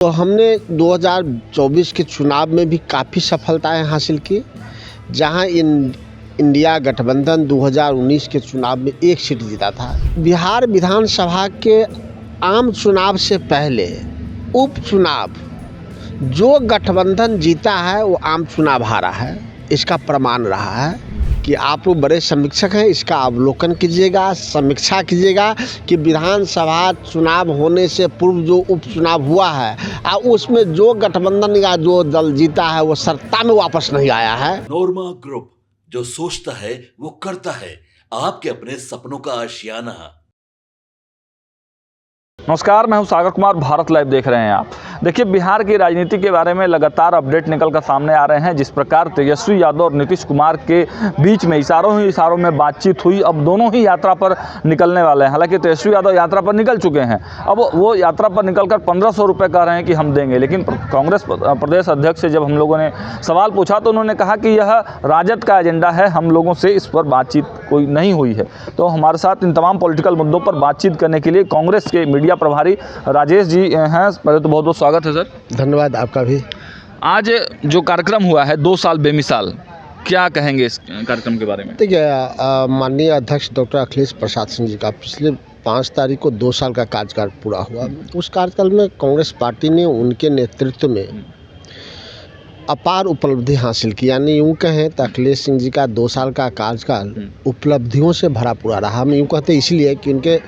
तो हमने 2024 के चुनाव में भी काफ़ी सफलताएं हासिल की, जहां इंडिया गठबंधन 2019 के चुनाव में 1 सीट जीता था। बिहार विधानसभा के आम चुनाव से पहले उपचुनाव जो गठबंधन जीता है वो आम चुनाव हारा है। इसका प्रमाण रहा है कि आप लोग बड़े समीक्षक हैं, इसका अवलोकन कीजिएगा, समीक्षा कीजिएगा कि विधानसभा चुनाव होने से पूर्व जो उपचुनाव हुआ है और उसमें जो गठबंधन या जो दल जीता है वो सत्ता में वापस नहीं आया है। नोरमा ग्रुप, जो सोचता है वो करता है, आपके अपने सपनों का आशियाना। नमस्कार, मैं हूं सागर कुमार। भारत लाइव देख रहे हैं आप। देखिए, बिहार की राजनीति के बारे में लगातार अपडेट निकल कर सामने आ रहे हैं। जिस प्रकार तेजस्वी यादव और नीतीश कुमार के बीच में इशारों में बातचीत हुई, अब दोनों ही यात्रा पर निकलने वाले हैं। हालांकि तेजस्वी यादव यात्रा पर निकल चुके हैं, अब वो यात्रा पर निकलकर 1500 रुपये कह रहे हैं कि हम देंगे। लेकिन कांग्रेस प्रदेश अध्यक्ष से जब हम लोगों ने सवाल पूछा तो उन्होंने कहा कि यह राजद का एजेंडा है, हम लोगों से इस पर बातचीत कोई नहीं हुई है। तो हमारे साथ इन तमाम पॉलिटिकल मुद्दों पर बातचीत करने के लिए कांग्रेस के मीडिया प्रभारी राजेश जी हैं। पहले तो बहुत बहुत स्वागत है सर। धन्यवाद आपका भी। आज जो कार्यक्रम हुआ है 2 साल बेमिसाल, क्या कहेंगे इस कार्यक्रम के बारे में? देखिए, माननीय अध्यक्ष डॉक्टर अखिलेश प्रसाद सिंह जी का पिछले 5 तारीख को 2 साल का कार्यकाल पूरा हुआ। उस कार्यकाल में कांग्रेस पार्टी ने उनके नेतृत्व में अपार उपलब्धि हासिल की। यानी यूँ कहें तो अखिलेश सिंह जी का 2 साल का कार्यकाल उपलब्धियों से भरा पूरा रहा। हम यूँ कहते इसलिए कि उनके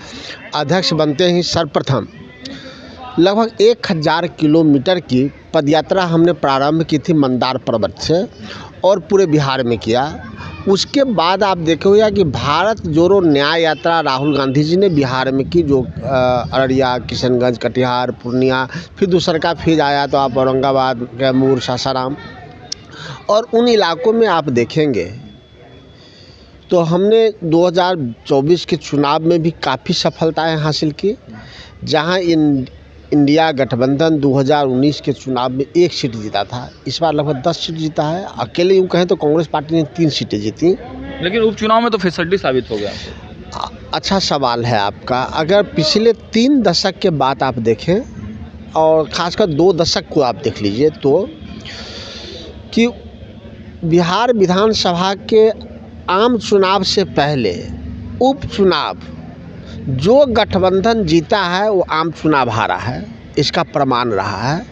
अध्यक्ष बनते ही सर्वप्रथम लगभग 1000 किलोमीटर की पदयात्रा हमने प्रारंभ की थी मंदार पर्वत से और पूरे बिहार में किया। उसके बाद आप देखे हुए कि भारत जोड़ो न्याय यात्रा राहुल गांधी जी ने बिहार में की, जो अररिया, किशनगंज, कटिहार, पूर्णिया, फिर दूसरा का फेज आया तो आप औरंगाबाद, कैमूर, सासाराम, और उन इलाकों में आप देखेंगे तो हमने 2024 के चुनाव में भी काफ़ी सफलताएं हासिल की, जहां इंडिया गठबंधन 2019 के चुनाव में 1 सीट जीता था। इस बार लगभग 10 सीट जीता है। अकेले यूँ कहें तो कांग्रेस पार्टी ने 3 सीटें जीती। लेकिन उपचुनाव में तो फिसड्डी साबित हो गया। अच्छा सवाल है आपका। अगर पिछले 3 दशक के बाद आप देखें और ख़ासकर 2 दशक को आप देख लीजिए तो कि बिहार विधानसभा के आम चुनाव से पहले उपचुनाव जो गठबंधन जीता है वो आम चुनाव हारा है। इसका प्रमाण रहा है।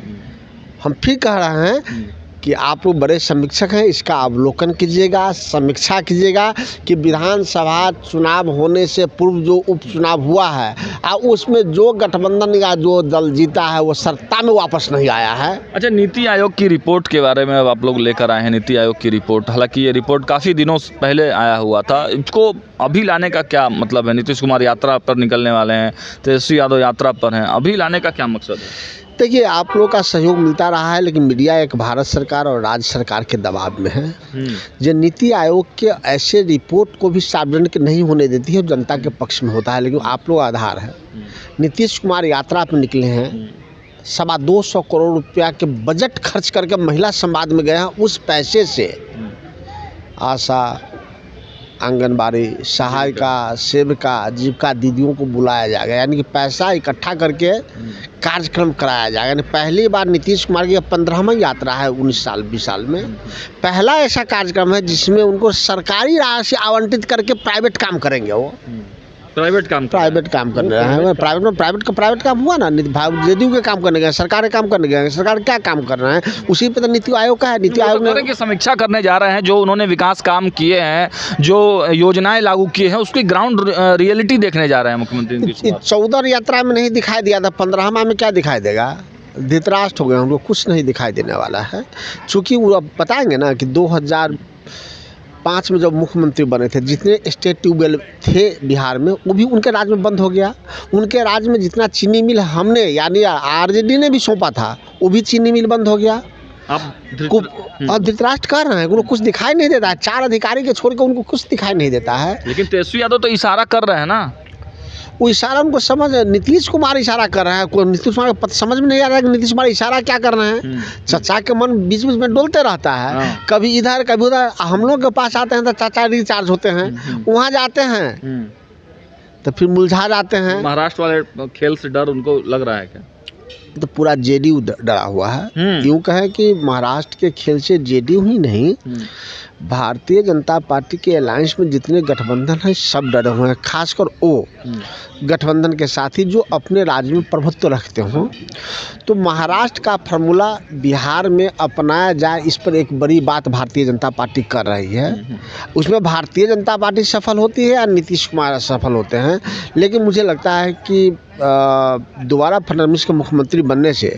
हम फिर कह रहे हैं कि आप लोग बड़े समीक्षक हैं, इसका अवलोकन कीजिएगा, समीक्षा कीजिएगा कि विधानसभा चुनाव होने से पूर्व जो उपचुनाव हुआ है और उसमें जो गठबंधन या जो दल जीता है वो सत्ता में वापस नहीं आया है। अच्छा, नीति आयोग की रिपोर्ट के बारे में अब आप लोग लेकर आए हैं। नीति आयोग की रिपोर्ट, हालांकि ये रिपोर्ट काफ़ी दिनों पहले आया हुआ था, इसको अभी लाने का क्या मतलब है? नीतीश कुमार यात्रा पर निकलने वाले हैं, तेजस्वी यादव यात्रा पर हैं, अभी लाने का क्या मकसद है? देखिए, आप लोगों का सहयोग मिलता रहा है, लेकिन मीडिया एक भारत सरकार और राज्य सरकार के दबाव में है जो नीति आयोग के ऐसे रिपोर्ट को भी सार्वजनिक नहीं होने देती है, जनता के पक्ष में होता है। लेकिन आप लोग आधार है, नीतीश कुमार यात्रा पर निकले हैं, 225 करोड़ रुपया के बजट खर्च करके महिला संवाद में गए हैं। उस पैसे से आशा, आंगनबाड़ी, सहायिका, सेविका, जीविका दीदियों को बुलाया जाएगा। यानी कि पैसा इकट्ठा करके कार्यक्रम कराया जाएगा। यानी पहली बार नीतीश कुमार की 15वां यात्रा है 19 साल 20 साल में। पहला ऐसा कार्यक्रम है जिसमें उनको सरकारी राशि आवंटित करके प्राइवेट काम करेंगे। वो प्राइवेट काम कर रहे हैं। प्राइवेट काम हुआ ना, जेडीयू के काम करने गए, सरकार के काम करने गए। सरकार क्या काम कर रहे हैं उसी पे तो नीति आयोग का है। नीति आयोग ने की समीक्षा करने जा रहे हैं, जो उन्होंने विकास काम किए हैं, जो योजनाएं लागू किए हैं, उसकी ग्राउंड रियलिटी देखने जा रहे हैं मुख्यमंत्री। 14 यात्रा में नहीं दिखाई दिया था, 15वां में क्या दिखाई देगा? धृतराष्ट्र हो गए हम लोग, कुछ नहीं दिखाई देने वाला है। चूँकि वो बताएंगे ना कि 2005 में जब मुख्यमंत्री बने थे, जितने स्टेट ट्यूबवेल थे बिहार में वो भी उनके राज्य में बंद हो गया। उनके राज्य में जितना चीनी मिल हमने यानी आरजेडी ने भी सौंपा था, वो भी चीनी मिल बंद हो गया। अब धृतराष्ट्र कर रहे हैं, उनको कुछ दिखाई नहीं देता है। 4 अधिकारी के छोड़ के उनको कुछ दिखाई नहीं देता है। लेकिन तेजस्वी यादव तो इशारा कर रहे हैं ना, वो इशारा उनको समझ, नीतीश कुमार इशारा कर रहे हैं। नीतीश कुमार को समझ में नहीं आ रहा है कि नीतीश कुमार इशारा क्या कर रहे हैं। चाचा के मन बीच बीच में डोलते रहता है, कभी इधर कभी उधर। हम लोग के पास आते हैं तो चाचा रिचार्ज होते हैं, वहाँ जाते हैं तो फिर मुरझा जाते हैं। महाराष्ट्र वाले खेल से डर उनको लग रहा है क्या? तो पूरा जेडीयू डरा हुआ है। यूँ कहें कि महाराष्ट्र के खेल से जेडीयू ही नहीं, भारतीय जनता पार्टी के अलायंस में जितने गठबंधन हैं सब डरे हुए हैं, खासकर वो गठबंधन के साथी जो अपने राज्य में प्रभुत्व रखते हों। तो महाराष्ट्र का फार्मूला बिहार में अपनाया जाए, इस पर एक बड़ी बात भारतीय जनता पार्टी कर रही है। उसमें भारतीय जनता पार्टी सफल होती है या नीतीश कुमार सफल होते हैं, लेकिन मुझे लगता है कि दोबारा फडणवीस के मुख्यमंत्री बनने से,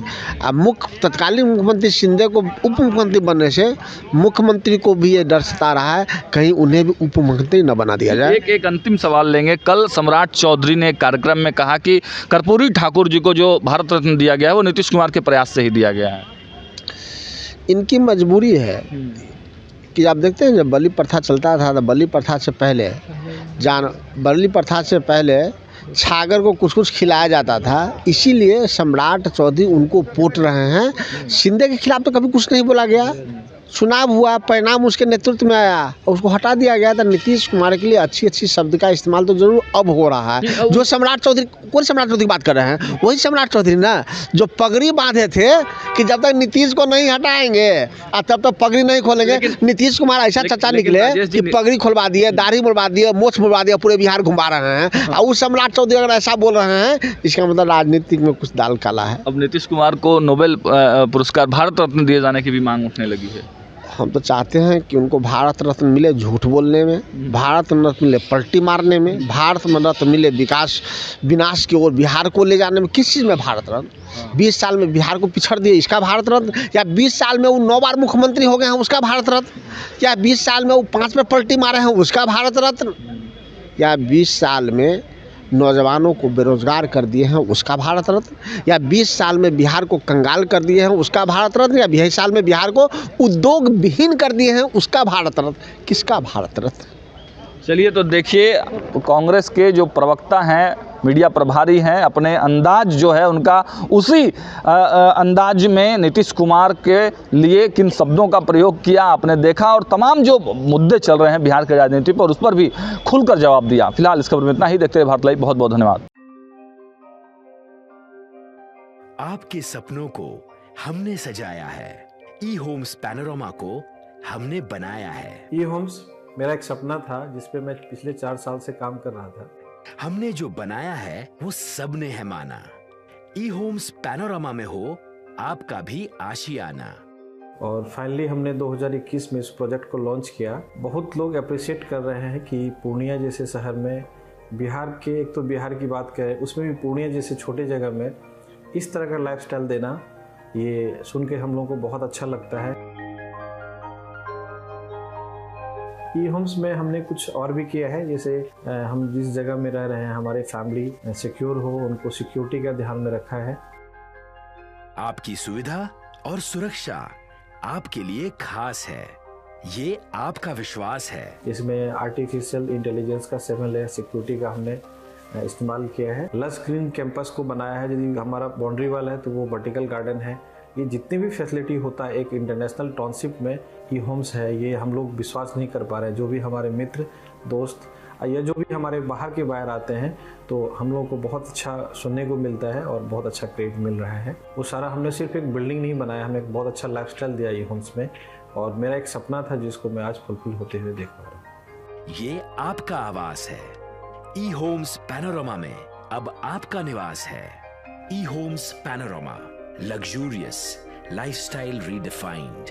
तत्कालीन मुख्यमंत्री शिंदे को उप मुख्यमंत्री बनने से मुख्यमंत्री को भी ये डर सता रहा है कहीं उन्हें भी उप मुख्यमंत्री न बना दिया जाए। एक अंतिम सवाल लेंगे। कल सम्राट चौधरी ने कार्यक्रम में कहा कि कर्पूरी ठाकुर जी को जो भारत रत्न दिया गया है वो नीतीश कुमार के प्रयास से ही दिया गया है। इनकी मजबूरी है कि आप देखते हैं जब बलि प्रथा चलता था तो बलि प्रथा से पहले छागर को कुछ कुछ खिलाया जाता था, इसीलिए सम्राट चौधरी उनको पोट रहे हैं। शिंदे के खिलाफ तो कभी कुछ नहीं बोला गया, चुनाव हुआ, परिणाम उसके नेतृत्व में आया, उसको हटा दिया गया था। नीतीश कुमार के लिए अच्छी शब्द का इस्तेमाल तो जरूर अब हो रहा है। जो सम्राट चौधरी, कौन सम्राट चौधरी की बात कर रहे हैं? वही सम्राट चौधरी ना जो पगड़ी बांधे थे कि जब तक नीतीश को नहीं हटाएंगे और तब तक पगड़ी नहीं खोलेंगे। नीतीश कुमार ऐसा चचा निकले कि पगड़ी खुलवा दिए, दाढ़ी मुड़वा दिए, मोछ मुड़वा दिया, पूरे बिहार घुमा रहे हैं। और उस सम्राट चौधरी अगर ऐसा बोल रहे हैं, इसका मतलब राजनीतिक में कुछ दाल काला है। अब नीतीश कुमार को नोबेल पुरस्कार, भारत रत्न दिए जाने की भी मांग उठने लगी है। हम तो चाहते हैं कि उनको भारत रत्न मिले झूठ बोलने में, भारत रत्न मिले पलटी मारने में, भारत रत्न मिले विनाश की ओर बिहार को ले जाने में। किस चीज़ में भारत रत्न? 20 साल में बिहार को पिछड़ दिए, इसका भारत रत्न? या 20 साल में वो 9 बार मुख्यमंत्री हो गए हैं, उसका भारत रत्न? या 20 साल में वो 5 में पलटी मारे हैं, उसका भारत रत्न? या 20 साल में नौजवानों को बेरोजगार कर दिए हैं, उसका भारत रत्न? या 20 साल में बिहार को कंगाल कर दिए हैं, उसका भारत रत्न? या 20 साल में बिहार को उद्योग विहीन कर दिए हैं, उसका भारत रत्न? किसका भारत रत्न? चलिए, तो देखिए कांग्रेस के जो प्रवक्ता हैं, मीडिया प्रभारी हैं, अपने अंदाज जो है उनका उसी अंदाज में नीतीश कुमार के लिए किन शब्दों का प्रयोग किया आपने देखा, और तमाम जो मुद्दे चल रहे हैं बिहार की राजनीति पर उस पर भी खुलकर जवाब दिया। फिलहाल इस खबर में इतना ही। देखते रहिए भारत लाइव। बहुत बहुत धन्यवाद। आपके सपनों को हमने सजाया है, ई होम्स पैनोरमा को हमने बनाया है। ई होम्स मेरा एक सपना था जिस पे मैं पिछले 4 साल से काम कर रहा था। हमने जो बनाया है वो सबने है माना। ई होम्स पैनोरमा में हो आपका भी आशियाना। और फाइनली हमने 2021 में इस प्रोजेक्ट को लॉन्च किया। बहुत लोग अप्रिशिएट कर रहे हैं कि पूर्णिया जैसे शहर में, बिहार के, एक तो बिहार की बात करें उसमें भी पूर्णिया जैसे छोटे जगह में इस तरह का लाइफस्टाइल देना, ये सुन के हम लोगों को बहुत अच्छा लगता है। ई होम्स में हमने कुछ और भी किया है, जैसे हम जिस जगह में रह रहे हैं हमारे फैमिली सिक्योर हो, उनको सिक्योरिटी का ध्यान में रखा है। आपकी सुविधा और सुरक्षा आपके लिए खास है, ये आपका विश्वास है। इसमें आर्टिफिशियल इंटेलिजेंस का 7 लेयर सिक्योरिटी का हमने इस्तेमाल किया है। लस ग्रीन कैंपस को बनाया है। यदि हमारा बाउंड्री वाल है तो वो वर्टिकल गार्डन है। ये जितनी भी फैसिलिटी होता है एक इंटरनेशनल टाउनशिप में ई होम्स है, ये हम लोग विश्वास नहीं कर पा रहे हैं। जो भी हमारे मित्र दोस्त या जो भी हमारे बाहर के बाहर आते हैं तो हम लोगों को बहुत अच्छा सुनने को मिलता है और बहुत अच्छा क्रेडिट मिल रहा है। वो सारा हमने सिर्फ एक बिल्डिंग नहीं बनाया, हमें एक बहुत अच्छा लाइफस्टाइल दिया ई होम्स में, और मेरा एक सपना था जिसको मैं आज फुलफिल होते हुए देख पा रहा हूँ। ये आपका आवास है। ई होम्स पैनोरमा में अब आपका निवास है। E homes panorama, luxurious lifestyle redefined.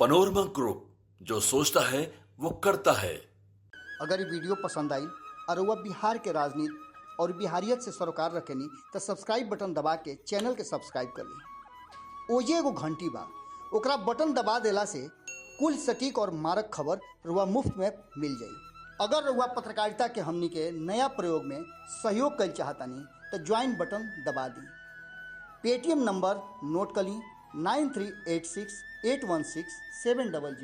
Panorama group, जो सोचता है वो करता है। अगर ये वीडियो पसंद आई और वह बिहार के राजनीति और बिहारियत से सरोकार रखेनी तो सब्सक्राइब बटन दबा के चैनल के सब्सक्राइब कर ली। ओजे एगो घंटी बा, ओकरा बटन दबा देला से कुल सटीक और मारक खबर रुआ मुफ्त में मिल जाई। अगर रुआ पत्रकारिता के हमनी के नया प्रयोग में सहयोग कर चाहतानी तो ज्वाइन बटन दबा दी। पेटीएम नंबर नोट कर ली 9386816700।